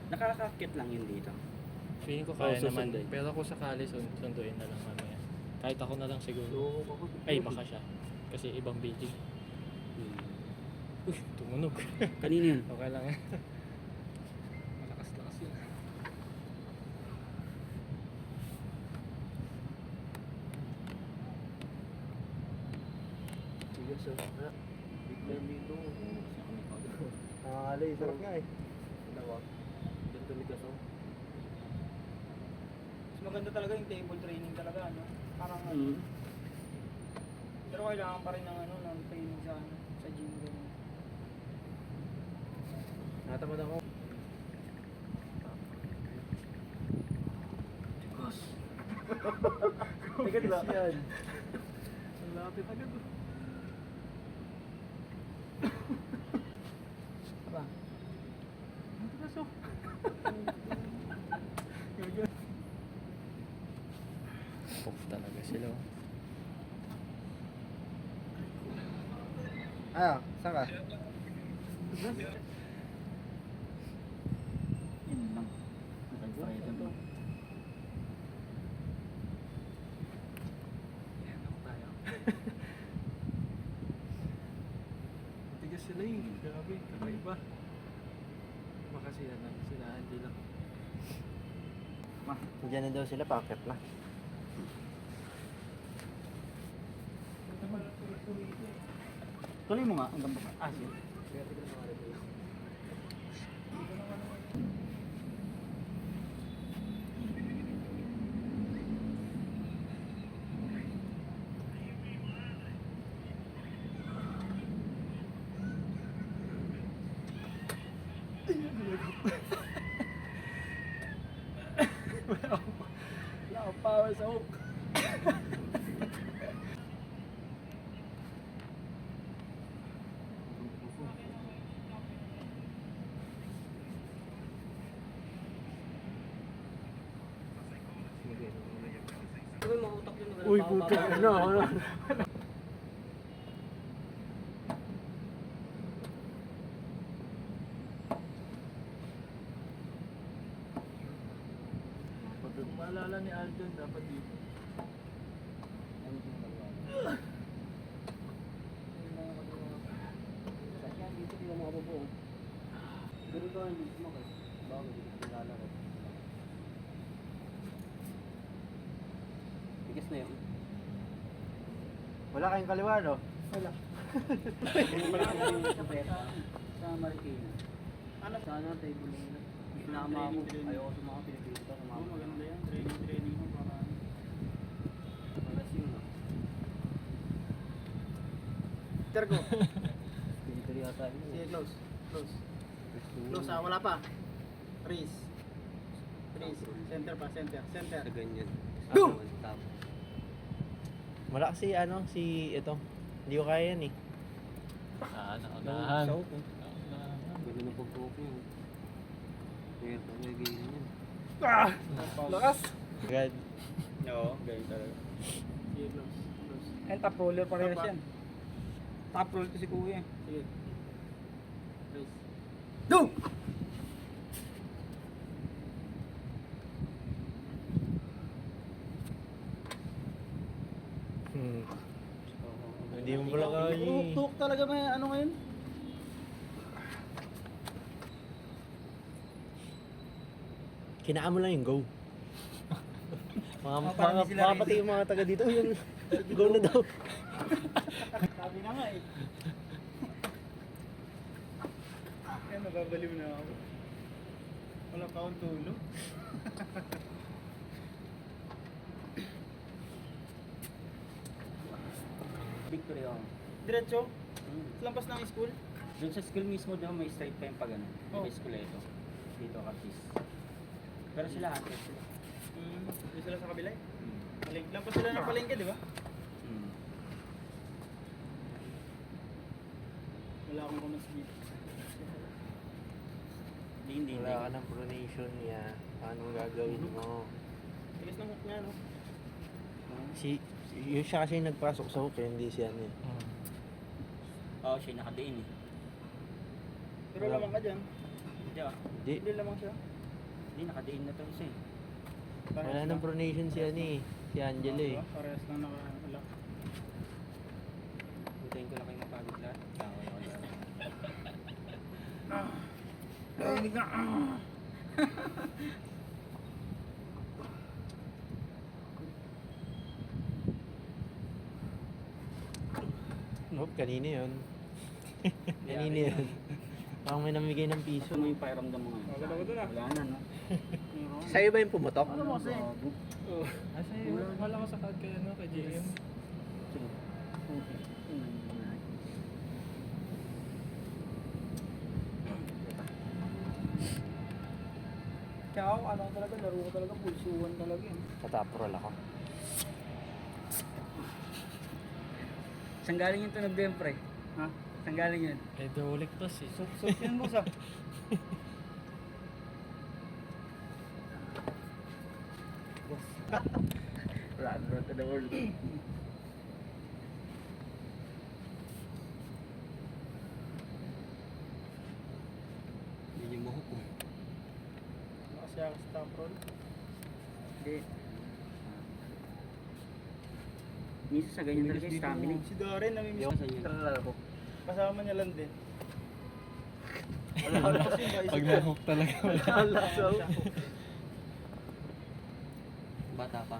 Nakakakit lang yun dito. Feeling ko kaya naman. susunduin. Pero kung sakali, sunduin na lang mamaya. Kahit ako na lang siguro. So, ako. Ay, baka siya. Kasi ibang building. Uy, tumunog. Kanina yun. Okay lang yan. Malakas-lakas yun. Sige, sir. Big time dito. Alay, sarap nga eh. Dalawa. Ganito ni Gaso. Mas maganda talaga yung table training talaga, ano? Parang pero kailangan pa rin ng ano, ng training sa ano, sa gym ganun. Natamad ako. Teka, di ba? Yan. Ang lapit agad. Aba. Ang Gaso. Off talaga sila. Ah, saan ka? Yun lang. Nakag-Friday lang. Tigas sila eh. Grabe, kakaiba. Baka sila Andy lang. Diyan na daw sila, packet na. Tuloy mo nga hanggang baba. Ah, sige. Wala akong power sa hook. Uy, puto. Ano? Pag maalala ni Alden, dapat dito. Kaya dito hindi mo mabubuo. Pero ito hindi mo kayo. Bago dito nilalaro. Bigas na yun. Wala kayong kaliwa, no? Wala. Sa Beta, sa Marikina. Ano? Sana table nila. Sinama ako. Ayoko sa mga Pilipino. Oo, maganda yan. Training mo para Malas yun. Tergo. Dito yata yun. Sige, close. Close. Close ah, wala pa. Freeze. Freeze. Center pa, center. Center. Sa ganyan. Boom! Top. Wala kasi si ito. Hindi ko kaya yan eh. Nakagahan. Ganda ng pagpupo yun. Kaya ito, may ganyan yan. Ah! Lakas! God. Oo, ganyan talaga. Sige, close. Close. And top roller pa rin yan. Top roller to si Kuya. Sige. Freeze. Go! Hindi mo pala kaya eh. Tuhok talaga may ano ngayon? Kinaan mo lang yung go. parang hindi sila Mga pati yung mga taga dito, yung go na daw. Sabi na nga eh. Kaya nababaliw na ako. Wala pa akong tulog. Victory on. Diretso? Lampas ng school? Doon sa school mismo daw may straight pa yung pag ano. Oh. May school ito. Dito kapis. Pero sila atlet sila. Doon sila sa kabila eh. Lampas sila ng palengke, di ba? Wala akong comments dito. Hindi. Wala ka ng pronation niya. Paano gagawin mo? Tigas ng hook niya, no? Yung siya kasi yung nagpasok sa hook, eh, hindi siya ano eh. Oo, siya nakadiin eh. Pero lamang ka dyan. Hindi ah. Hindi. Hindi lamang siya. Hindi, nakadiin na to isa eh. Wala nang pronation si ano eh. Si Angelo eh. Parehas lang naka-lock. Hintayin ko lang kayo mapagod lahat. Dahil ka. Nope, kanina yun. Kanina yun. Parang may namigay ng piso. Ano yung pakiramdam mo ngayon? Wala ko dun ah. Wala na, no? Sa'yo ba yung pumutok? Ano mo kasi? Asa yun? Wala ko sa card kay ano, kay JM. Sige. Okay. Kaya ako, ano talaga, laro ko talaga, pulsuhan talaga yun. Sa top roll ako. Saan galing yung tunog din, pre? Ha? Saan galing yun? Hydraulic toss eh. Sup yan, boss ah. Run to the world. Yun yung mahok ko. Kasi ako sa top roll. Hindi. Minsan sa ganyan talaga yung stamina. Si Darren, namimiss Yung ko. sa inyo. ko. Kasama niya lang din. Pag na-hook talaga wala. Bata pa.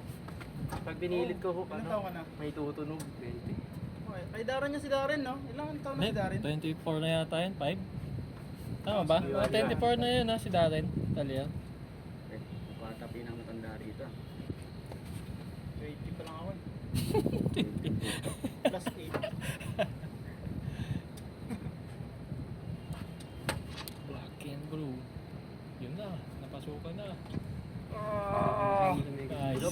Pag pinilit ko hook, Ilan taon ka na? may tutunog. 20. Okay. Kay Darren niya si Darren, no? Ilang taon na si Darren? 24 na yata yun, 5? Tama ba? Ah, 24 na yun ha, si Darren. Talia. Eh, bata pinakamatanda rito. 20 pa lang ako eh. Plus 8. Black and blue. Yun na, napasukan na. Nice.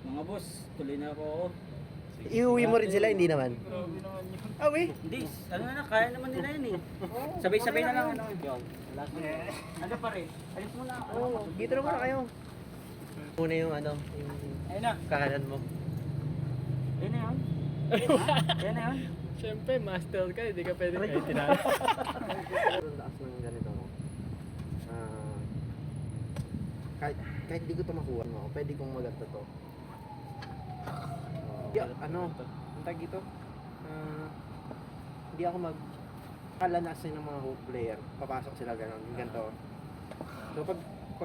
Mga boss, tuloy na ako. Iuwi mo rin sila, hindi naman. Grabe naman yun. Awi? Hindi, ano na, kaya naman nila yun eh. Sabay-sabay na lang ano. Yo, last one. Ano pa rin? Alis mo na. Oo, dito na muna kayo. Muna yung ano, yung Ayun na. kahanan mo. Ayun na yun. Ayun na yun. Siyempre, master ka, hindi ka pwede kahit tinalo. Ang lakas ng ganito mo. Kahit di ko ito makuha mo, pwede kong maganda to. Ano, ang tag ito, hindi ako kalanasin ng mga hoop player. Papasok sila gano'n, yung ganito. So pag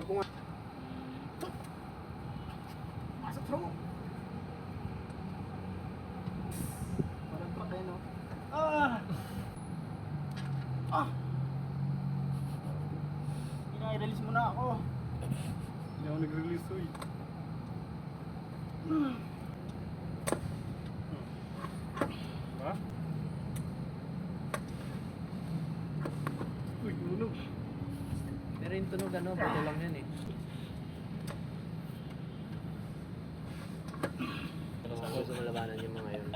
kung Pasok throw. Parang truck eh, no? I-release mo na ako. Hindi ako nag-release oy. Ba? Uy, tunog. Pero yung tunog ano, bato lang yan eh. Pero kung gusto mo labanan yung mga yun.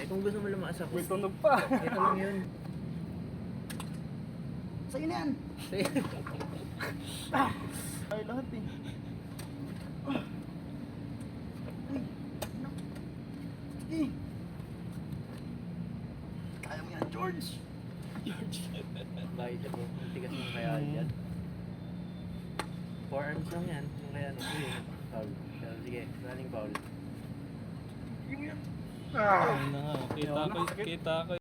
Kung gusto mo lumakas ako, May tunog pa. ito lang yun. Sa'yo na yan. Ay, lahat eh. Uy. Ano? Eh. Kaya mo yan, George. Bakit ako? Ang tigas mo kaya yan. 4 arms lang yan. Yung kaya ano. Sige, foul. Pero sige, running foul. Ayun na nga, kita ko